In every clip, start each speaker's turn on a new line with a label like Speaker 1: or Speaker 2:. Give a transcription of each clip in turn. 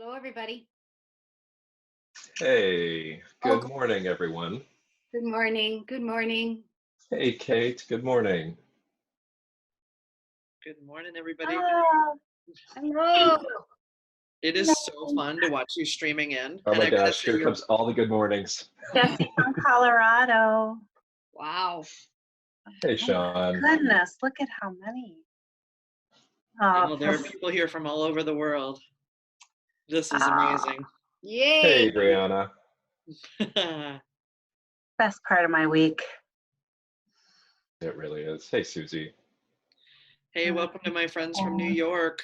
Speaker 1: Hello, everybody.
Speaker 2: Hey,
Speaker 1: Oh,
Speaker 2: good morning, everyone.
Speaker 1: good morning. Good morning.
Speaker 2: Hey, Kate, good morning.
Speaker 3: Good morning, everybody.
Speaker 4: Oh,
Speaker 1: Hello.
Speaker 3: It
Speaker 4: hello.
Speaker 3: is so fun to watch you streaming in.
Speaker 2: Oh
Speaker 3: And
Speaker 2: my
Speaker 3: I gotta
Speaker 2: gosh,
Speaker 3: say,
Speaker 2: here comes all the good mornings.
Speaker 4: Jesse from Colorado.
Speaker 1: Wow.
Speaker 2: Hey,
Speaker 4: Oh my
Speaker 2: Sean.
Speaker 4: goodness, look at how many.
Speaker 3: I
Speaker 4: Oh,
Speaker 3: know there are people here from all over the world. This is
Speaker 4: ah,
Speaker 3: amazing.
Speaker 1: Yay.
Speaker 2: Hey, Brianna.
Speaker 4: best part of my week.
Speaker 2: It really is. Hey, Susie.
Speaker 3: Hey, welcome to my friends from New
Speaker 4: And
Speaker 3: York.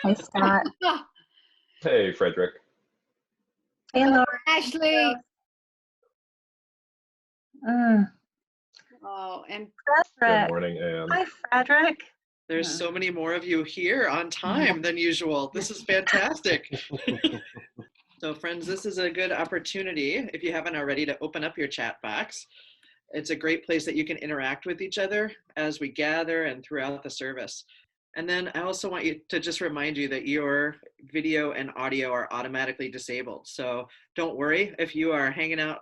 Speaker 4: hey, Scott.
Speaker 2: Hey, Frederick.
Speaker 4: Hey,
Speaker 1: Hello,
Speaker 4: Laura.
Speaker 1: Ashley.
Speaker 4: Mm,
Speaker 1: Oh, and
Speaker 2: Good
Speaker 4: Frederick.
Speaker 2: morning, Anne.
Speaker 4: Hi, Frederick.
Speaker 3: There's
Speaker 4: Mm,
Speaker 3: so many more of you here on time than usual. This is fantastic. So friends, this is a good opportunity, if you haven't already, to open up your chat box. It's a great place that you can interact with each other as we gather and throughout the service. And then I also want you to just remind you that your video and audio are automatically disabled. So don't worry if you are hanging out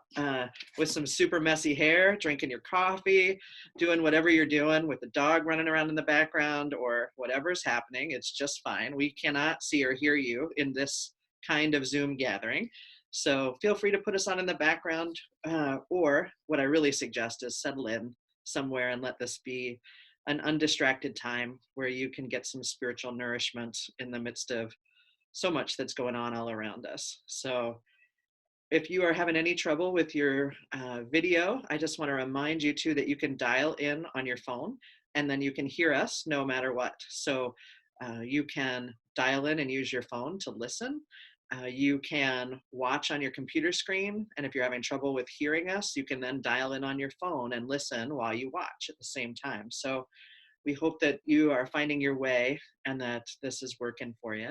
Speaker 3: with some super messy hair, drinking your coffee, doing whatever you're doing with the dog running around in the background or whatever's happening. It's just fine. We cannot see or hear you in this kind of Zoom gathering. So feel free to put us on in the background, or what I really suggest is settle in somewhere and let this be an undistracted time where you can get some spiritual nourishment in the midst of so much that's going on all around us. So if you are having any trouble with your video, I just want to remind you too that you can dial in on your phone and then you can hear us no matter what. So you can dial in and use your phone to listen. You can watch on your computer screen, and if you're having trouble with hearing us, you can then dial in on your phone and listen while you watch at the same time. So we hope that you are finding your way and that this is working for you.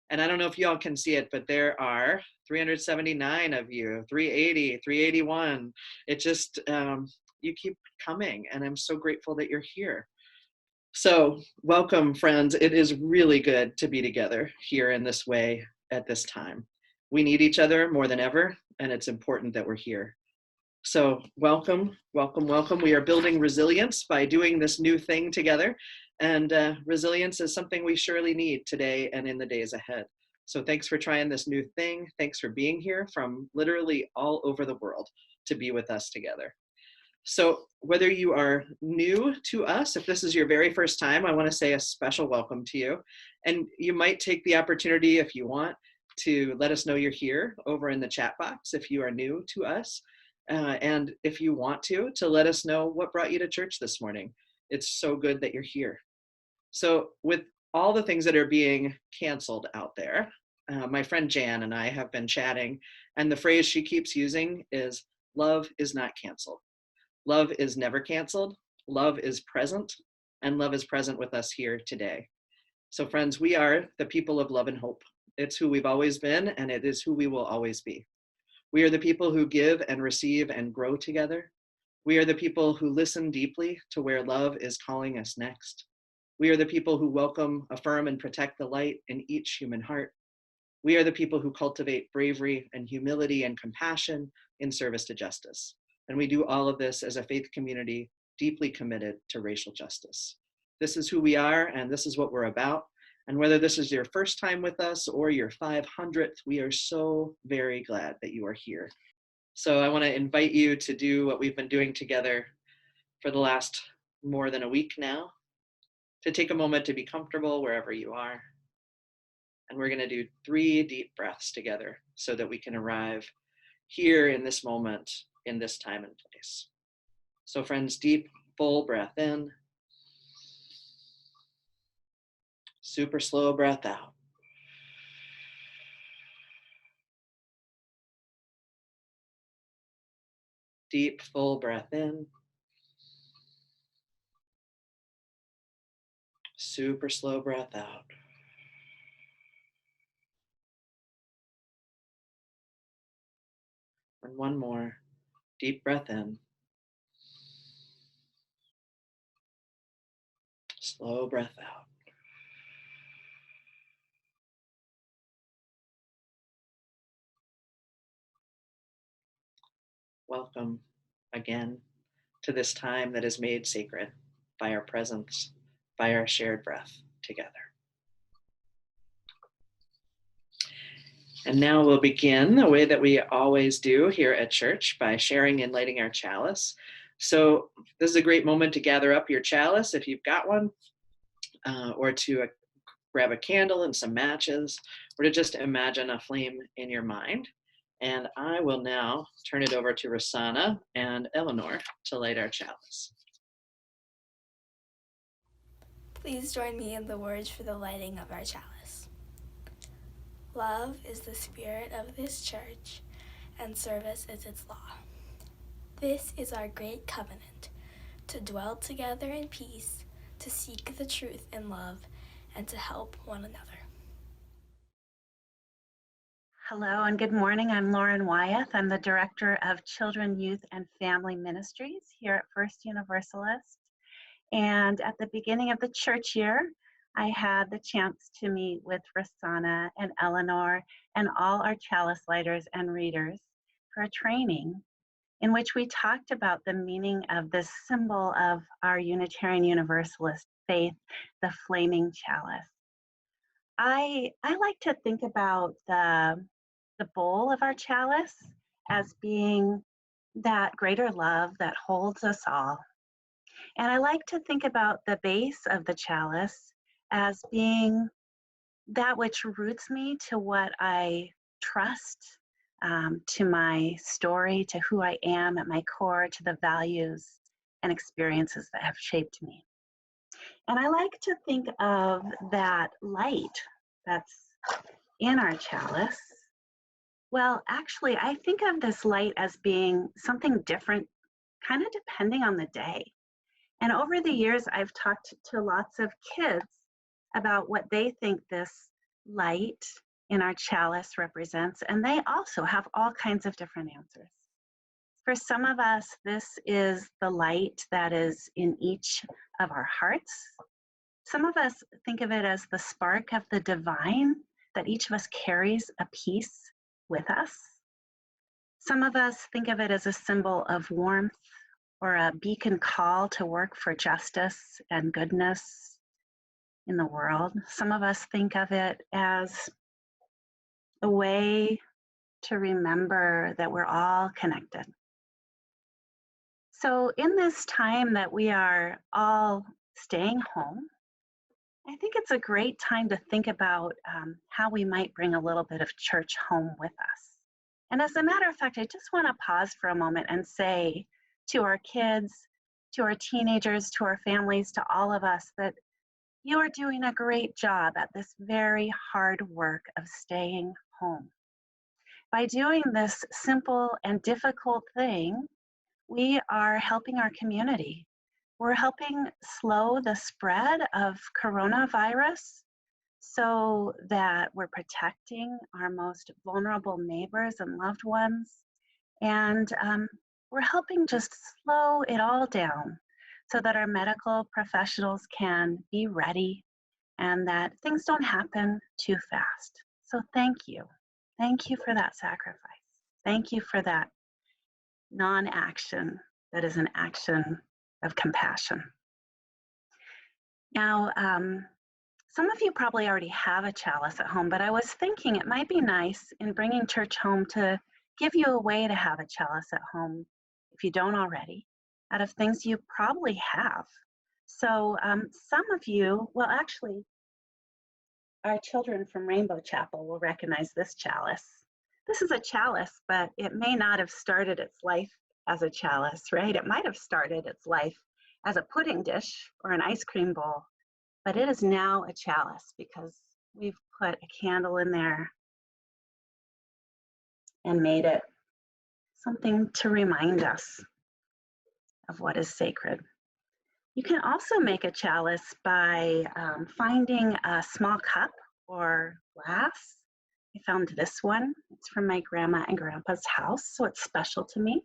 Speaker 3: And I don't know if y'all can see it, but there are 379 of you, 380, 381. It just, you keep coming, and I'm so grateful that you're here. So, welcome, friends. It is really good to be together here in this way at this time. We need each other more than ever, and it's important that we're here. So, welcome, welcome, welcome. We are building resilience by doing this new thing together, and resilience is something we surely need today and in the days ahead. So, thanks for trying this new thing. Thanks for being here from literally all over the world to be with us together. So whether you are new to us, if this is your very first time, I want to say a special welcome to you. And you might take the opportunity, if you want, to let us know you're here over in the chat box if you are new to us. And if you want to let us know what brought you to church this morning. It's so good that you're here. So with all the things that are being canceled out there, my friend Jan and I have been chatting, and the phrase she keeps using is, love is not canceled. Love is never canceled. Love is present, and love is present with us here today. So, friends, we are the people of love and hope. It's who we've always been, and it is who we will always be. We are the people who give and receive and grow together. We are the people who listen deeply to where love is calling us next. We are the people who welcome, affirm, and protect the light in each human heart. We are the people who cultivate bravery and humility and compassion in service to justice. And we do all of this as a faith community deeply committed to racial justice. This is who we are, and this is what we're about. And whether this is your first time with us or your 500th, we are so very glad that you are here. So I want to invite you to do what we've been doing together for the last more than a week now, to take a moment to be comfortable wherever you are. And we're going to do 3 deep breaths together so that we can arrive here in this moment, in this time and place. So friends, deep, full breath in. Super slow breath out. Deep, full breath in. Super slow breath out. And one more. Deep breath in. Slow breath out. welcome again to this time that is made sacred by our presence, by our shared breath together. And now we'll begin the way that we always do here at church by sharing and lighting our chalice. So this is a great moment to gather up your chalice if you've got one, or to grab a candle and some matches, or to just imagine a flame in your mind. And I will now turn it over to Rosanna and Eleanor to light our chalice.
Speaker 5: Please join me in the words for the lighting of our chalice. Love is the spirit of this church, and service is its law. This is our great covenant, to dwell together in peace, to seek the truth in love, and to help one another.
Speaker 4: Hello and good morning. I'm Lauren Wyeth. I'm the Director of Children, Youth, and Family Ministries here at First Universalist. And at the beginning of the church year, I had the chance to meet with Rosanna and Eleanor and all our chalice lighters and readers for a training in which we talked about the meaning of this symbol of our Unitarian Universalist faith, the flaming chalice. I like to think about the bowl of our chalice as being that greater love that holds us all. And I like to think about the base of the chalice as being that which roots me to what I trust, to my story, to who I am at my core, to the values and experiences that have shaped me. And I like to think of that light that's in our chalice. Well, actually, I think of this light as being something different, kind of depending on the day. And over the years, I've talked to lots of kids about what they think this light in our chalice represents, and they also have all kinds of different answers. For some of us, this is the light that is in each of our hearts. Some of us think of it as the spark of the divine, that each of us carries a piece with us. Some of us think of it as a symbol of warmth or a beacon call to work for justice and goodness in the world. Some of us think of it as a way to remember that we're all connected. So in this time that we are all staying home, I think it's a great time to think about how we might bring a little bit of church home with us. And as a matter of fact, I just want to pause for a moment and say to our kids, to our teenagers, to our families, to all of us, that you are doing a great job at this very hard work of staying home. By doing this simple and difficult thing, we are helping our community. We're helping slow the spread of coronavirus so that we're protecting our most vulnerable neighbors and loved ones. And we're helping just slow it all down so that our medical professionals can be ready and that things don't happen too fast. So thank you. Thank you for that sacrifice. Thank you for that non-action that is an action of compassion. Now, some of you probably already have a chalice at home, but I was thinking it might be nice in bringing church home to give you a way to have a chalice at home, if you don't already, out of things you probably have. So some of you, well, actually, our children from Rainbow Chapel will recognize this chalice. This is a chalice, but it may not have started its life as a chalice, right? It might have started its life as a pudding dish or an ice cream bowl, but it is now a chalice because we've put a candle in there and made it something to remind us of what is sacred. You can also make a chalice by finding a small cup or glass. I found this one. It's from my grandma and grandpa's house, so it's special to me.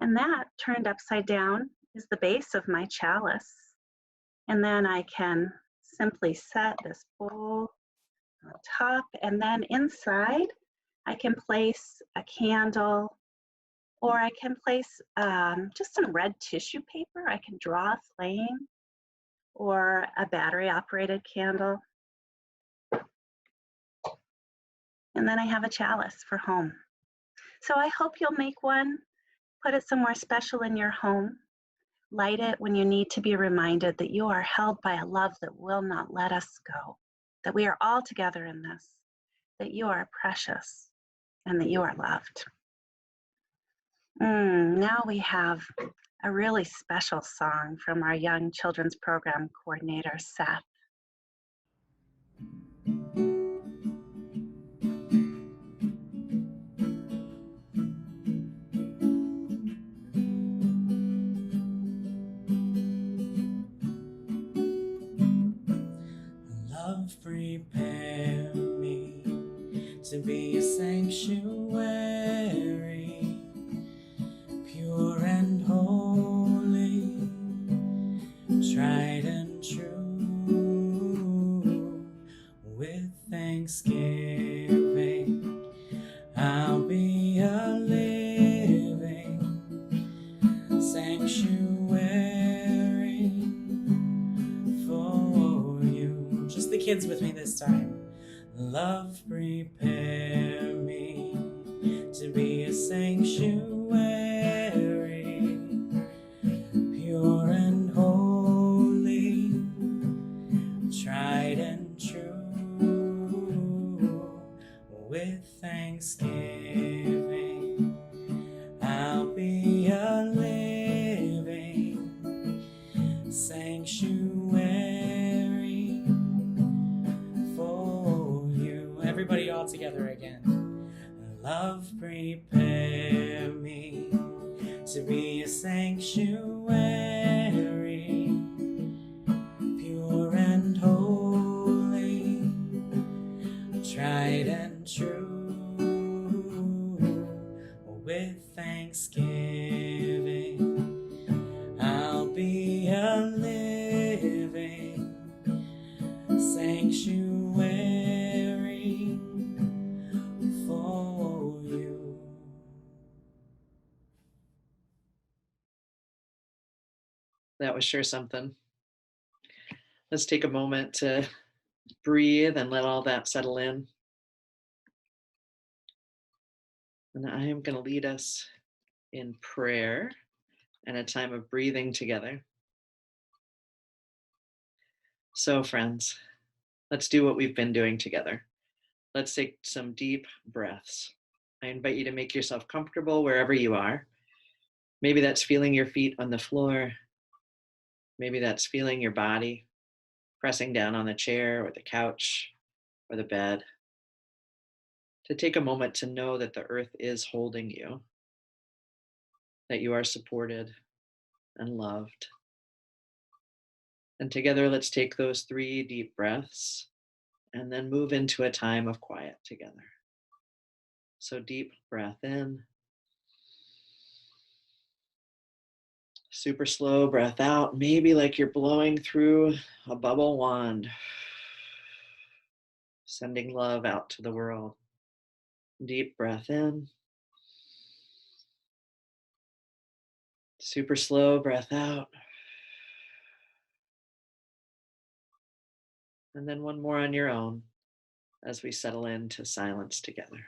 Speaker 4: And that, turned upside down, is the base of my chalice. And then I can simply set this bowl on top, and then inside I can place a candle Or I can place just some red tissue paper. I can draw a flame or a battery-operated candle. And then I have a chalice for home. So I hope you'll make one, put it somewhere special in your home, light it when you need to be reminded that you are held by a love that will not let us go, that we are all together in this, that you are precious, and that you are loved. Now we have a really special song from our Young Children's Program Coordinator, Seth.
Speaker 6: Love, prepare me to be a sanctuary, pure and holy, tried and true. With thanksgiving, I'll be a living sanctuary for you. Just the kids with me this time. Love, prepare me to be a sanctuary, pure and holy, tried and true. With thanksgiving, I'll be a living sanctuary for you. Everybody all together again. Love, prepare me to be a sanctuary, pure and holy, tried and true. With thanksgiving, I'll be a living sanctuary for you.
Speaker 3: That was sure something. Let's take a moment to breathe and let all that settle in. And I am going to lead us in prayer and a time of breathing together. So, friends, let's do what we've been doing together. Let's take some deep breaths. I invite you to make yourself comfortable wherever you are. Maybe that's feeling your feet on the floor. Maybe that's feeling your body pressing down on the chair or the couch or the bed. To take a moment to know that the earth is holding you, that you are supported and loved. And together, let's take those 3 deep breaths and then move into a time of quiet together. So deep breath in. Super slow breath out, maybe like you're blowing through a bubble wand, sending love out to the world. Deep breath in. Super slow breath out. And then one more on your own as we settle into silence together.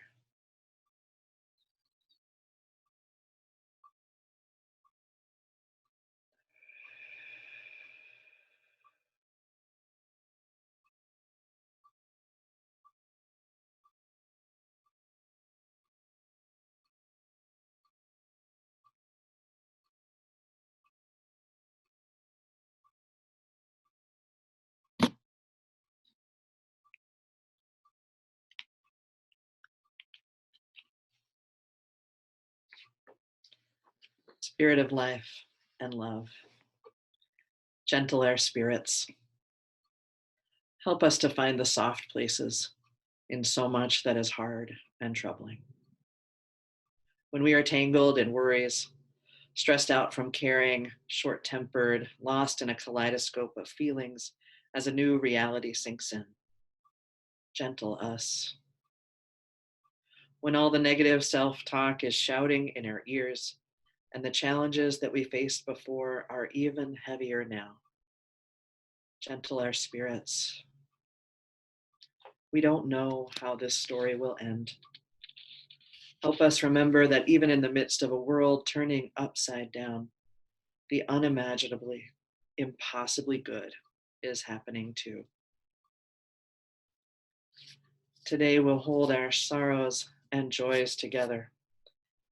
Speaker 3: Spirit of life and love, gentle our spirits. Help us to find the soft places in so much that is hard and troubling. When we are tangled in worries, stressed out from caring, short-tempered, lost in a kaleidoscope of feelings as a new reality sinks in. Gentle us. when all the negative self-talk is shouting in our ears and the challenges that we faced before are even heavier now. Gentle our spirits. We don't know how this story will end. Help us remember that even in the midst of a world turning upside down, the unimaginably, impossibly good is happening too. Today we'll hold our sorrows and joys together.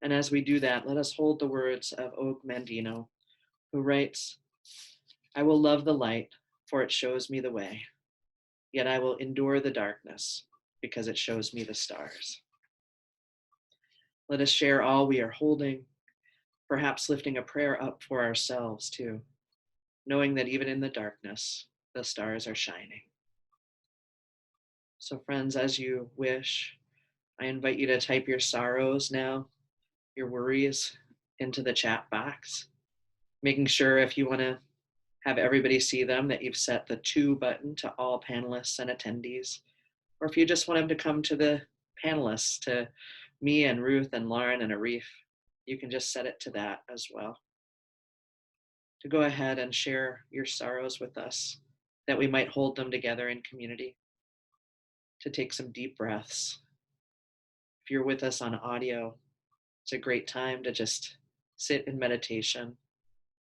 Speaker 3: And as we do that, let us hold the words of Og Mandino, who writes, "I will love the light, for it shows me the way. Yet I will endure the darkness, because it shows me the stars." Let us share all we are holding, perhaps lifting a prayer up for ourselves too, knowing that even in the darkness, the stars are shining. So friends, as you wish, I invite you to type your sorrows now, your worries, into the chat box, making sure if you want to have everybody see them that you've set the to button to all panelists and attendees, or if you just want them to come to the panelists, to me and Ruth and Lauren and Arif, you can just set it to that as well. To go ahead and share your sorrows with us, that we might hold them together in community. To take some deep breaths. If you're with us on audio, it's a great time to just sit in meditation,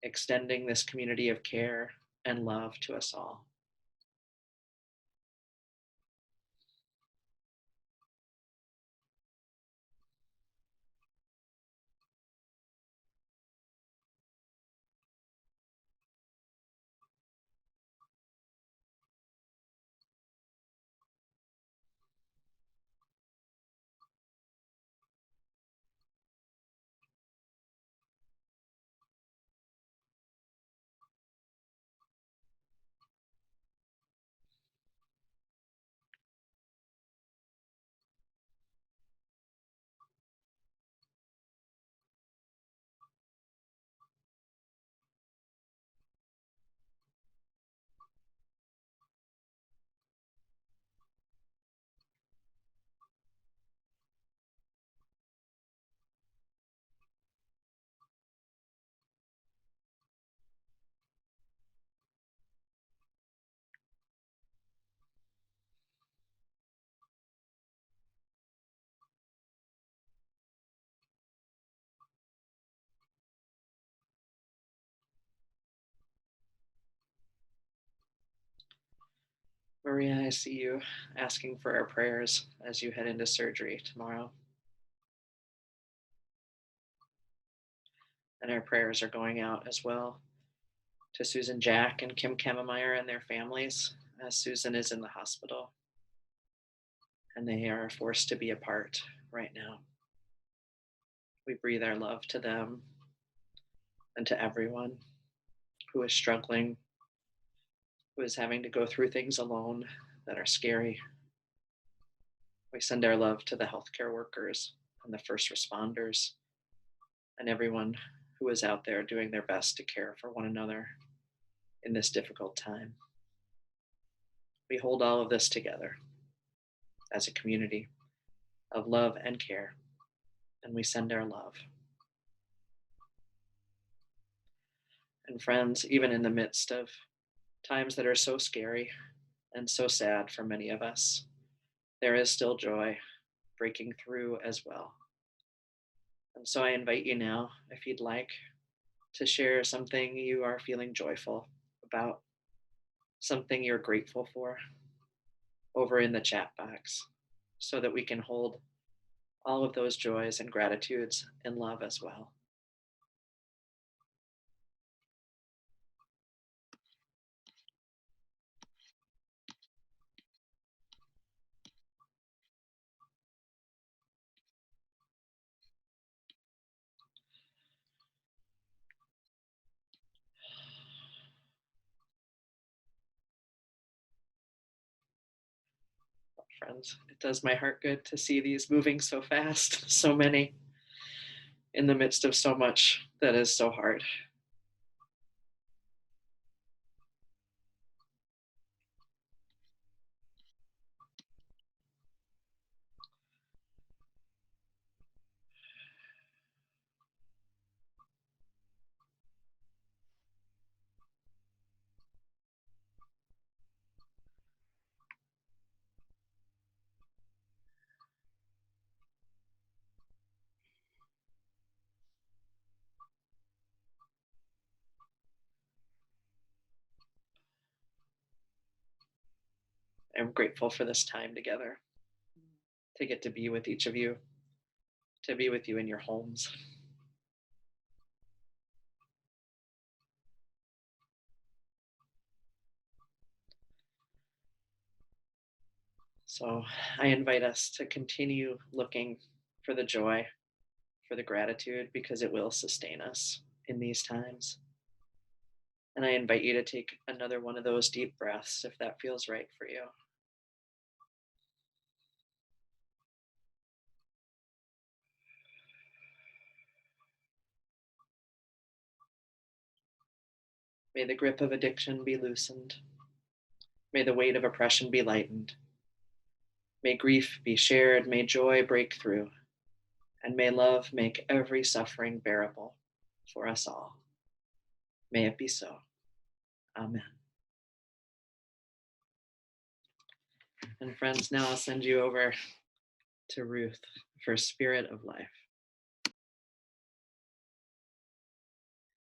Speaker 3: extending this community of care and love to us all. Maria, I see you asking for our prayers as you head into surgery tomorrow. And our prayers are going out as well to Susan Jack and Kim Kamemeyer and their families, as Susan is in the hospital. And they are forced to be apart right now. We breathe our love to them and to everyone who is struggling, who is having to go through things alone that are scary. We send our love to the healthcare workers and the first responders and everyone who is out there doing their best to care for one another in this difficult time. We hold all of this together as a community of love and care, and we send our love. And friends, even in the midst of times that are so scary and so sad for many of us, there is still joy breaking through as well. And so I invite you now, if you'd like, to share something you are feeling joyful about, something you're grateful for, over in the chat box, so that we can hold all of those joys and gratitudes and love as well. Friends, it does my heart good to see these moving so fast, so many, in the midst of so much that is so hard. I'm grateful for this time together, to get to be with each of you, to be with you in your homes. So I invite us to continue looking for the joy, for the gratitude, because it will sustain us in these times. And I invite you to take another one of those deep breaths if that feels right for you. May the grip of addiction be loosened. May the weight of oppression be lightened. May grief be shared. May joy break through. And may love make every suffering bearable for us all. May it be so. Amen. And friends, now I'll send you over to Ruth for Spirit of Life.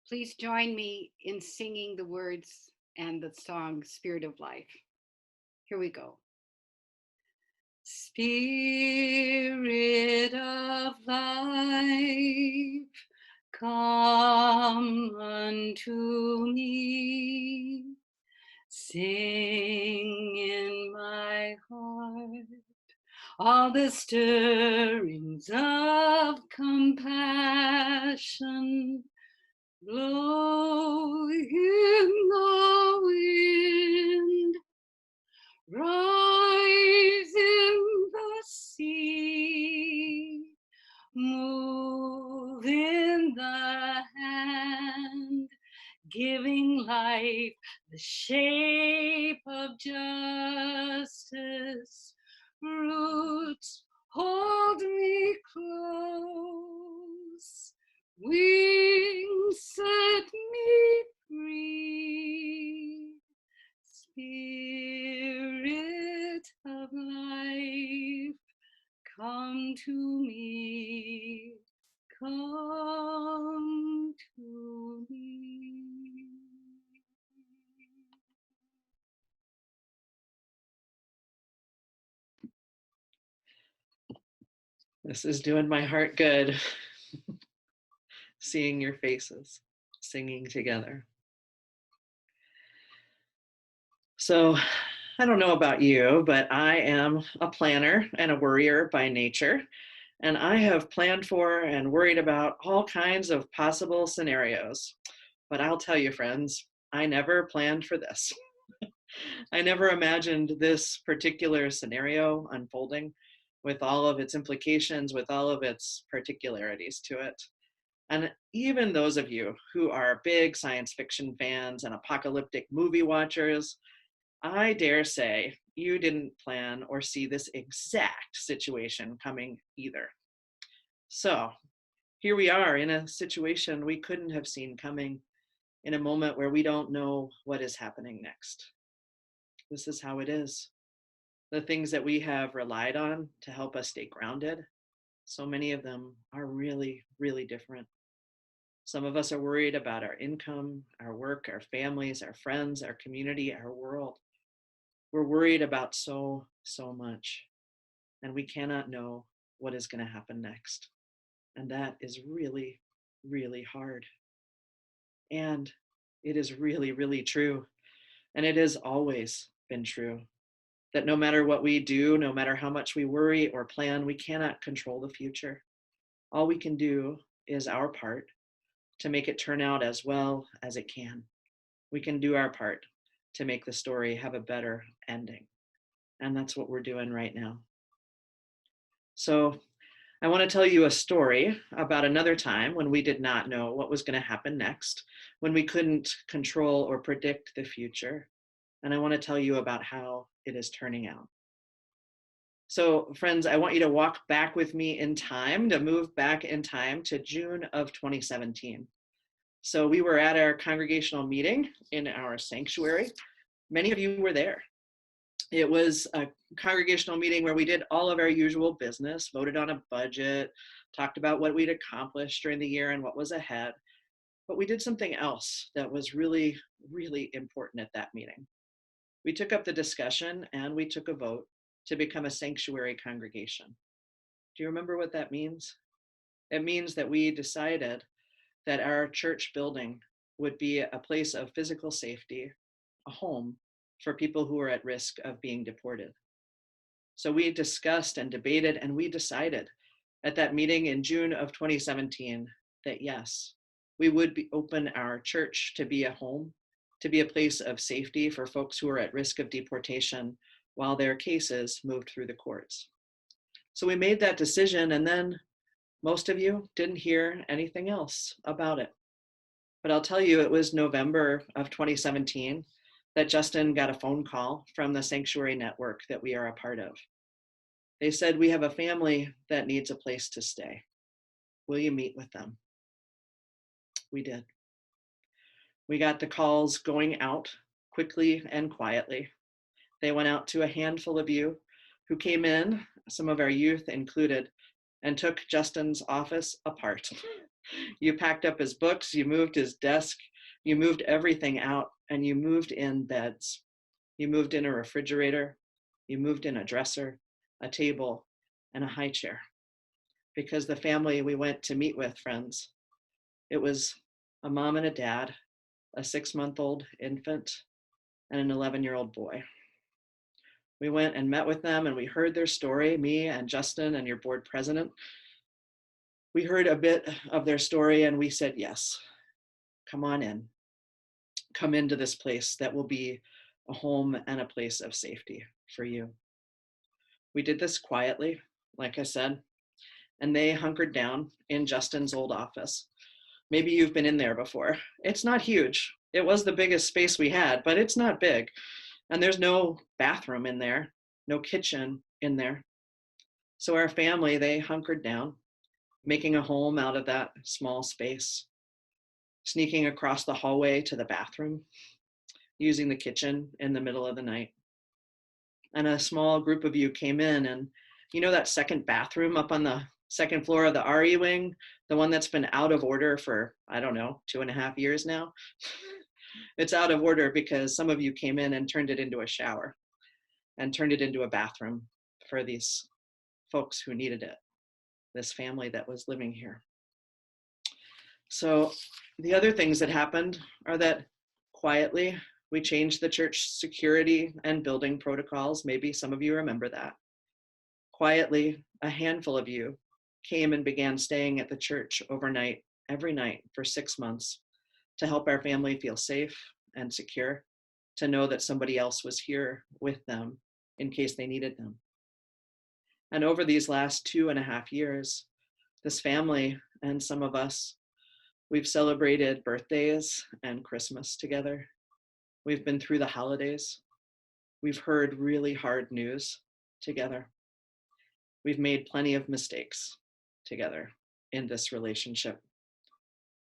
Speaker 1: Please join me in singing the words and the song Spirit of Life. Here we go. Spirit of life, come unto me. Sing in my heart all the stirrings of compassion. Blow in the wind, rise in the sea, move in the hand, giving life the shape of justice. Roots hold me close, wings set me free. Spirit of life, come to me, come to me.
Speaker 3: This is doing my heart good, seeing your faces, singing together. So I don't know about you, but I am a planner and a worrier by nature. And I have planned for and worried about all kinds of possible scenarios. But I'll tell you, friends, I never planned for this. I never imagined this particular scenario unfolding with all of its implications, with all of its particularities to it. And even those of you who are big science fiction fans and apocalyptic movie watchers, I dare say you didn't plan or see this exact situation coming either. So here we are in a situation we couldn't have seen coming, in a moment where we don't know what is happening next. This is how it is. The things that we have relied on to help us stay grounded, so many of them are really, really different. Some of us are worried about our income, our work, our families, our friends, our community, our world. We're worried about so much, and we cannot know what is going to happen next. And that is really, really hard. And it is really, really true. And it has always been true that no matter what we do, no matter how much we worry or plan, we cannot control the future. All we can do is our part to make it turn out as well as it can. We can do our part to make the story have a better ending. And that's what we're doing right now. So I want to tell you a story about another time when we did not know what was going to happen next, when we couldn't control or predict the future. And I want to tell you about how it is turning out. So friends, I want you to walk back with me in time, to move back in time to June of 2017. So we were at our congregational meeting in our sanctuary. Many of you were there. It was a congregational meeting where we did all of our usual business, voted on a budget, talked about what we'd accomplished during the year and what was ahead. But we did something else that was really, really important at that meeting. we took up the discussion and we took a vote to become a sanctuary congregation. Do you remember what that means? It means that we decided that our church building would be a place of physical safety, a home for people who are at risk of being deported. So we discussed and debated, and we decided at that meeting in June of 2017 that yes, we would open our church to be a home, to be a place of safety for folks who are at risk of deportation while their cases moved through the courts. So we made that decision, and then most of you didn't hear anything else about it. But I'll tell you, it was November of 2017 that Justin got a phone call from the Sanctuary Network that we are a part of. They said, we have a family that needs a place to stay. Will you meet with them? We did. We got the calls going out quickly and quietly. They went out to a handful of you who came in, some of our youth included, and took Justin's office apart. You packed up his books, you moved his desk, you moved everything out, and you moved in beds. You moved in a refrigerator, you moved in a dresser, a table, and a high chair. Because the family we went to meet with, friends, it was a mom and a dad, a 6-month-old infant, and an 11-year-old boy. We went and met with them and we heard their story, me and Justin and your board president. We heard a bit of their story and we said, yes, come on in. Come into this place that will be a home and a place of safety for you. We did this quietly, like I said, and they hunkered down in Justin's old office. Maybe you've been in there before. It's not huge. It was the biggest space we had, but it's not big. And there's no bathroom in there, no kitchen in there. So our family, they hunkered down, making a home out of that small space, sneaking across the hallway to the bathroom, using the kitchen in the middle of the night. And a small group of you came in, and you know that second bathroom up on the second floor of the RE wing, the one that's been out of order for, I don't know, 2.5 years now? It's out of order because some of you came in and turned it into a shower and turned it into a bathroom for these folks who needed it, this family that was living here. So the other things that happened are that quietly we changed the church security and building protocols. Maybe some of you remember that. Quietly, a handful of you came and began staying at the church overnight, every night for 6 months, to help our family feel safe and secure, to know that somebody else was here with them in case they needed them. And over these last 2.5 years, this family and some of us, we've celebrated birthdays and Christmas together. We've been through the holidays. We've heard really hard news together. We've made plenty of mistakes together in this relationship.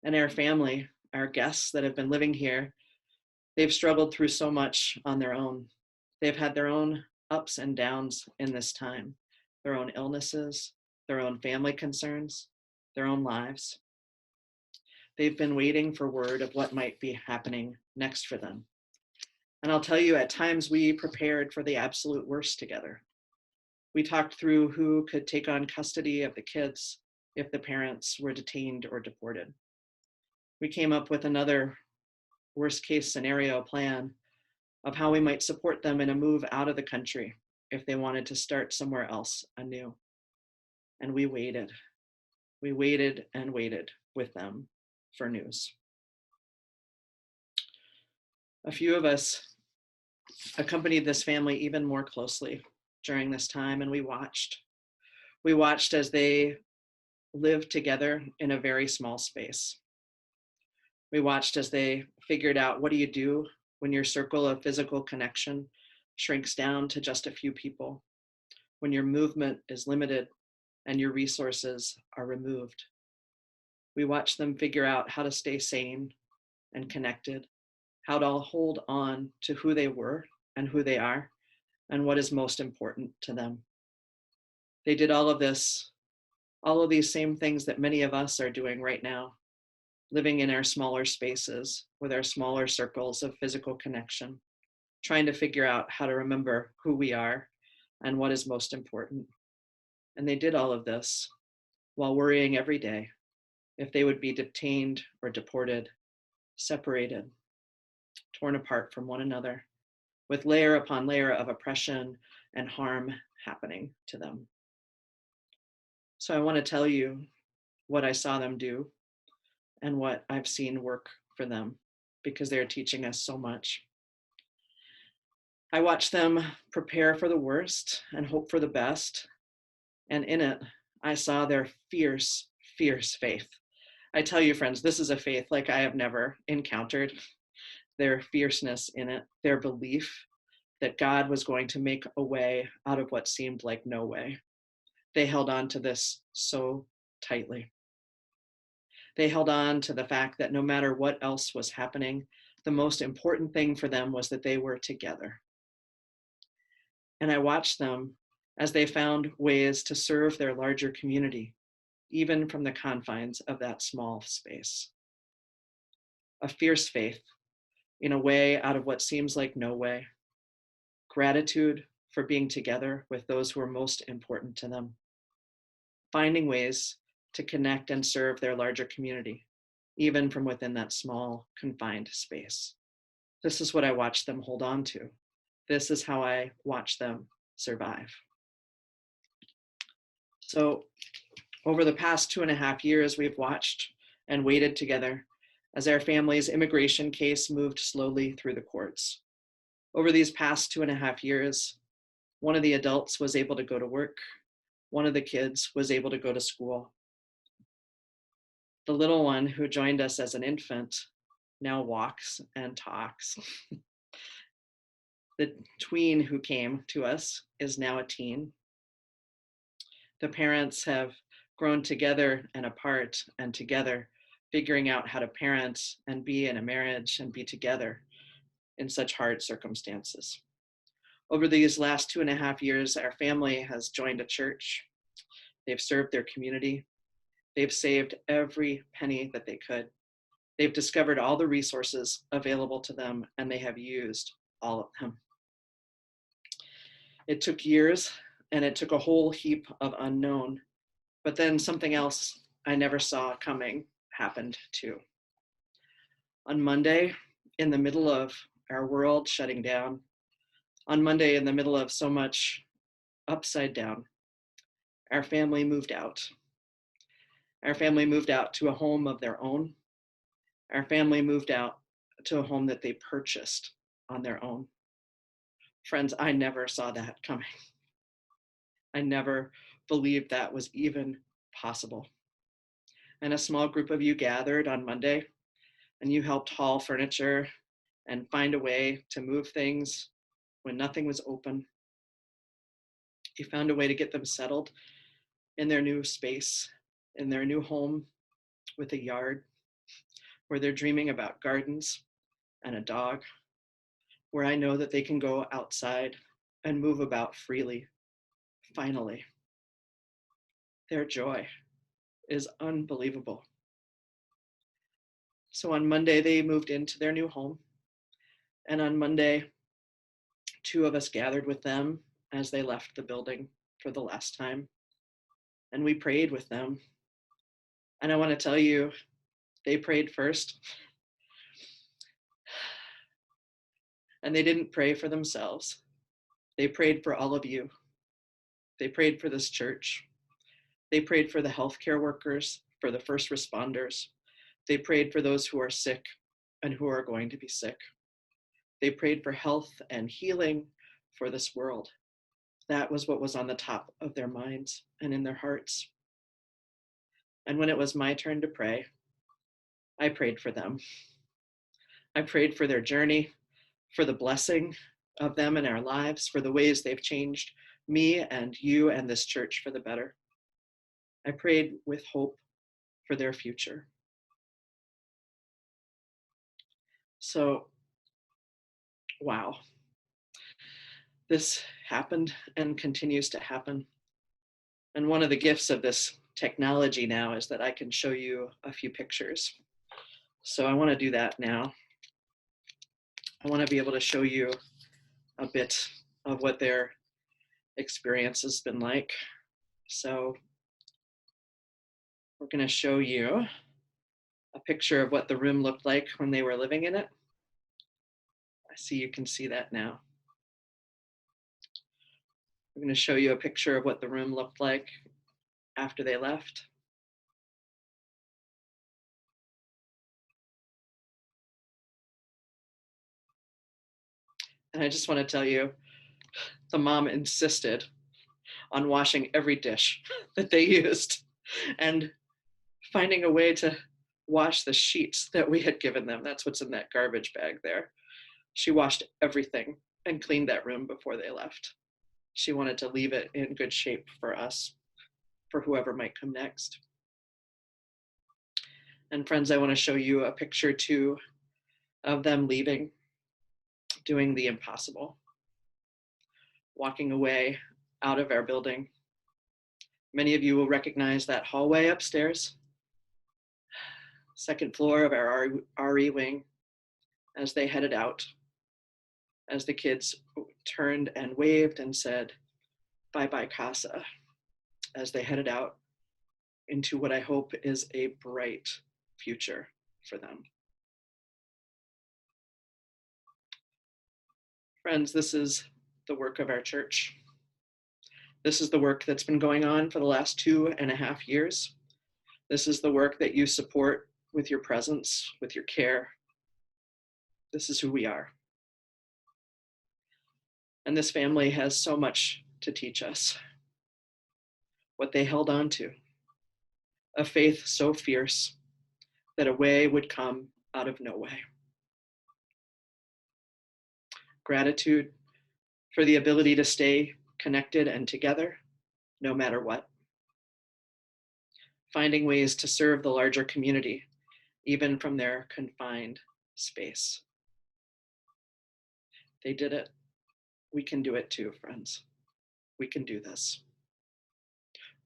Speaker 3: And our family, our guests that have been living here, they've struggled through so much on their own. They've had their own ups and downs in this time, their own illnesses, their own family concerns, their own lives. They've been waiting for word of what might be happening next for them. And I'll tell you, at times we prepared for the absolute worst together. We talked through who could take on custody of the kids if the parents were detained or deported. We came up with another worst case scenario plan of how we might support them in a move out of the country if they wanted to start somewhere else anew. And we waited. We waited and waited with them for news. A few of us accompanied this family even more closely during this time, and we watched. We watched as they lived together in a very small space. We watched as they figured out, what do you do when your circle of physical connection shrinks down to just a few people, when your movement is limited and your resources are removed? We watched them figure out how to stay sane and connected, how to hold on to who they were and who they are, and what is most important to them. They did all of this, all of these same things that many of us are doing right now, living in our smaller spaces with our smaller circles of physical connection, trying to figure out how to remember who we are and what is most important. And they did all of this while worrying every day if they would be detained or deported, separated, torn apart from one another, with layer upon layer of oppression and harm happening to them. So I want to tell you what I saw them do and what I've seen work for them, because they're teaching us so much. I watched them prepare for the worst and hope for the best. And in it, I saw their fierce, fierce faith. I tell you, friends, this is a faith like I have never encountered. Their fierceness in it, their belief that God was going to make a way out of what seemed like no way. They held on to this so tightly. They held on to the fact that no matter what else was happening, the most important thing for them was that they were together. And I watched them as they found ways to serve their larger community, even from the confines of that small space. A fierce faith in a way out of what seems like no way. Gratitude for being together with those who are most important to them. Finding ways to connect and serve their larger community, even from within that small, confined space. This is what I watched them hold on to. This is how I watch them survive. So over the past 2.5 years, we've watched and waited together as our family's immigration case moved slowly through the courts. Over these past 2.5 years, one of the adults was able to go to work. One of the kids was able to go to school. The little one who joined us as an infant now walks and talks. The tween who came to us is now a teen. The parents have grown together and apart and together, figuring out how to parent and be in a marriage and be together in such hard circumstances. Over these last 2.5 years, our family has joined a church. They've served their community. They've saved every penny that they could. They've discovered all the resources available to them, and they have used all of them. It took years, and it took a whole heap of unknown, but then something else I never saw coming happened too. On Monday, in the middle of our world shutting down, on Monday, in the middle of so much upside down, our family moved out. Our family moved out to a home of their own. Our family moved out to a home that they purchased on their own. Friends, I never saw that coming. I never believed that was even possible. And a small group of you gathered on Monday, and you helped haul furniture and find a way to move things when nothing was open. You found a way to get them settled in their new space, in their new home with a yard, where they're dreaming about gardens and a dog, where I know that they can go outside and move about freely, finally. Their joy is unbelievable. So on Monday, they moved into their new home. And on Monday, 2 of us gathered with them as they left the building for the last time. And we prayed with them. And I want to tell you, they prayed first. And they didn't pray for themselves. They prayed for all of you. They prayed for this church. They prayed for the healthcare workers, for the first responders. They prayed for those who are sick and who are going to be sick. They prayed for health and healing for this world. That was what was on the top of their minds and in their hearts. And when it was my turn to pray, I prayed for them. I prayed for their journey, for the blessing of them in our lives, for the ways they've changed me and you and this church for the better. I prayed with hope for their future. So, wow. This happened and continues to happen. And one of the gifts of this technology now is that I can show you a few pictures. So I want to do that now. I want to be able to show you a bit of what their experience has been like. So we're going to show you a picture of what the room looked like when they were living in it. I see you can see that now. I'm going to show you a picture of what the room looked like after they left. And I just want to tell you, the mom insisted on washing every dish that they used and finding a way to wash the sheets that we had given them. That's what's in that garbage bag there. She washed everything and cleaned that room before they left. She wanted to leave it in good shape for us, for whoever might come next. And friends, I want to show you a picture too of them leaving, doing the impossible, walking away out of our building. Many of you will recognize that hallway upstairs, second floor of our RE wing, as they headed out, as the kids turned and waved and said, bye-bye casa, as they headed out into what I hope is a bright future for them. Friends, this is the work of our church. This is the work that's been going on for the last 2.5 years. This is the work that you support with your presence, with your care. This is who we are. And this family has so much to teach us. What they held on to, a faith so fierce that a way would come out of no way. Gratitude for the ability to stay connected and together, no matter what. Finding ways to serve the larger community, even from their confined space. They did it. We can do it too, friends. We can do this.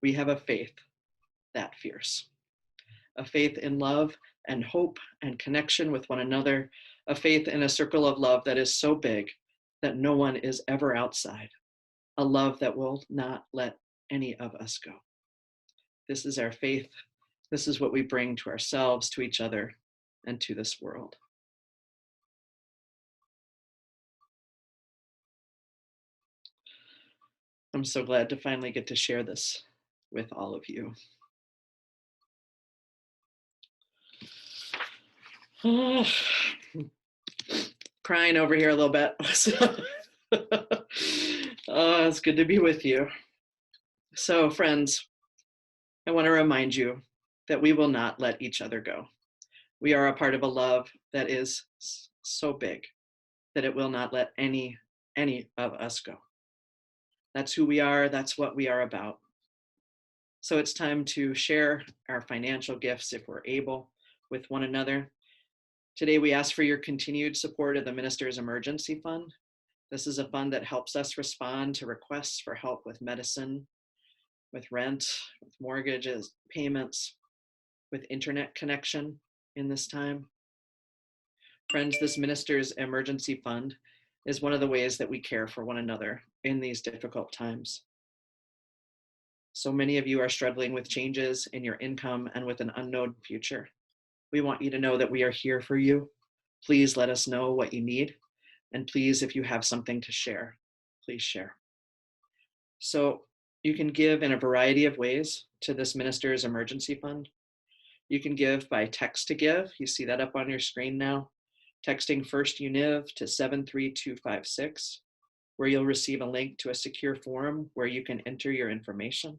Speaker 3: We have a faith that fierce. A faith in love and hope and connection with one another. A faith in a circle of love that is so big that no one is ever outside. A love that will not let any of us go. This is our faith. This is what we bring to ourselves, to each other, and to this world. I'm so glad to finally get to share this with all of you. Crying over here a little bit. It's good to be with you. So, friends, I want to remind you that we will not let each other go. We are a part of a love that is so big that it will not let any of us go. That's who we are. That's what we are about. So it's time to share our financial gifts, if we're able, with one another. Today, we ask for your continued support of the Minister's Emergency Fund. This is a fund that helps us respond to requests for help with medicine, with rent, with mortgages, payments, with internet connection in this time. Friends, this Minister's Emergency Fund is one of the ways that we care for one another in these difficult times. So many of you are struggling with changes in your income and with an unknown future. We want you to know that we are here for you. Please let us know what you need. And please, if you have something to share, please share. So you can give in a variety of ways to this Minister's Emergency Fund. You can give by text to give. You see that up on your screen now. Texting First Univ to 73256, where you'll receive a link to a secure form where you can enter your information.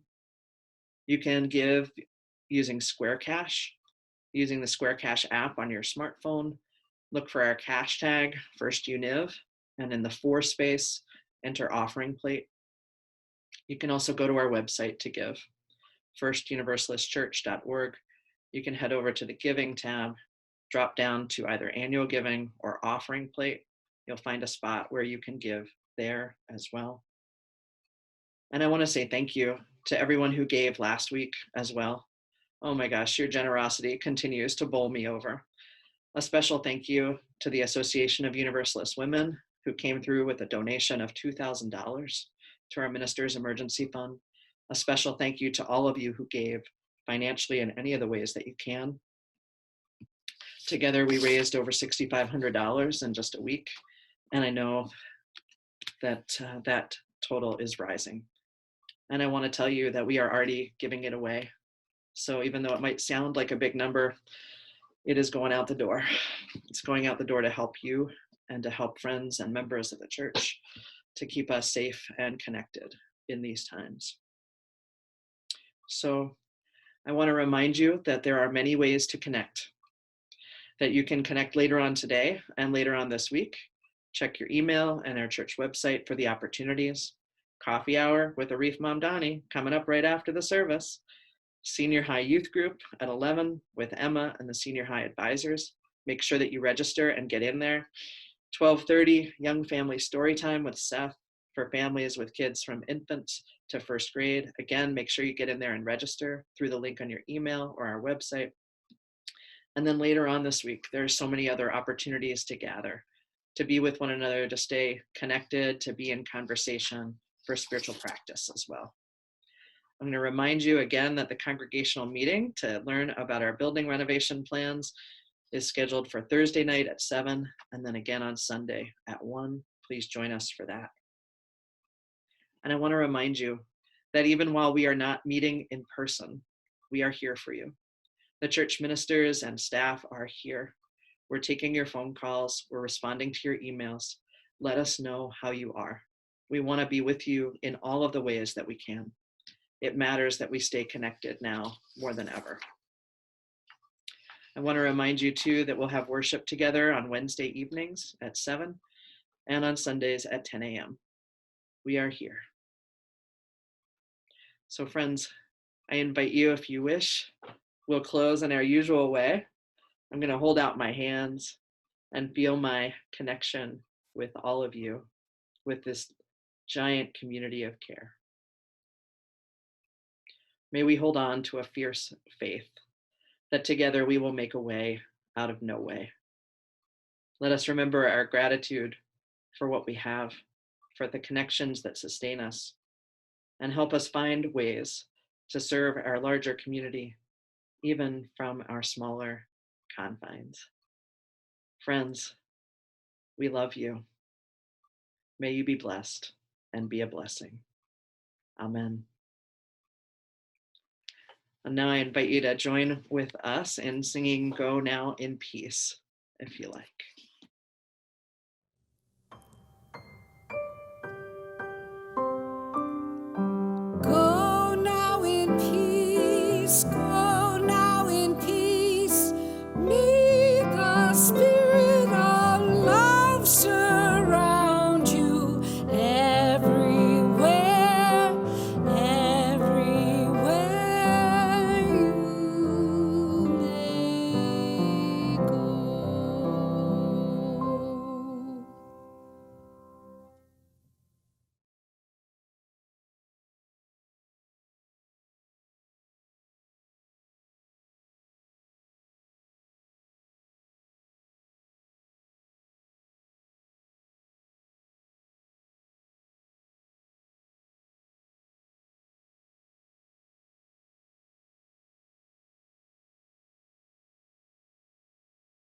Speaker 3: You can give using Square Cash, using the Square Cash app on your smartphone. Look for our cash tag, First Univ, and in the for space, enter offering plate. You can also go to our website to give, firstuniversalistchurch.org. You can head over to the Giving tab, drop down to either annual giving or offering plate. You'll find a spot where you can give there as well. And I want to say thank you to everyone who gave last week as well. Oh my gosh, your generosity continues to bowl me over. A special thank you to the Association of Universalist Women who came through with a donation of $2,000 to our Ministers Emergency Fund. A special thank you to all of you who gave financially in any of the ways that you can. Together, we raised over $6,500 in just a week, and I know that that total is rising. And I want to tell you that we are already giving it away. So even though it might sound like a big number, it is going out the door. It's going out the door to help you and to help friends and members of the church to keep us safe and connected in these times. So I want to remind you that there are many ways to connect, that you can connect later on today and later on this week. Check your email and our church website for the opportunities. Coffee hour with Arif Mamdani coming up right after the service. Senior high youth group at 11 with Emma and the senior high advisors. Make sure that you register and get in there. 12:30 young family story time with Seth for families with kids from infants to first grade. Again, make sure you get in there and register through the link on your email or our website. And then later on this week, there are so many other opportunities to gather, to be with one another, to stay connected, to be in conversation for spiritual practice as well. I'm going to remind you again that the congregational meeting to learn about our building renovation plans is scheduled for Thursday night at 7 and then again on Sunday at 1. Please join us for that. And I want to remind you that even while we are not meeting in person, we are here for you. The church ministers and staff are here. We're taking your phone calls. We're responding to your emails. Let us know how you are. We want to be with you in all of the ways that we can. It matters that we stay connected now more than ever. I want to remind you too that we'll have worship together on Wednesday evenings at 7 and on Sundays at 10 a.m. We are here. So friends, I invite you, if you wish, we'll close in our usual way. I'm going to hold out my hands and feel my connection with all of you, with this giant community of care. May we hold on to a fierce faith that together we will make a way out of no way. Let us remember our gratitude for what we have, for the connections that sustain us, and help us find ways to serve our larger community, even from our smaller confines. Friends, we love you. May you be blessed and be a blessing. Amen. And now I invite you to join with us in singing Go Now in Peace, if you like.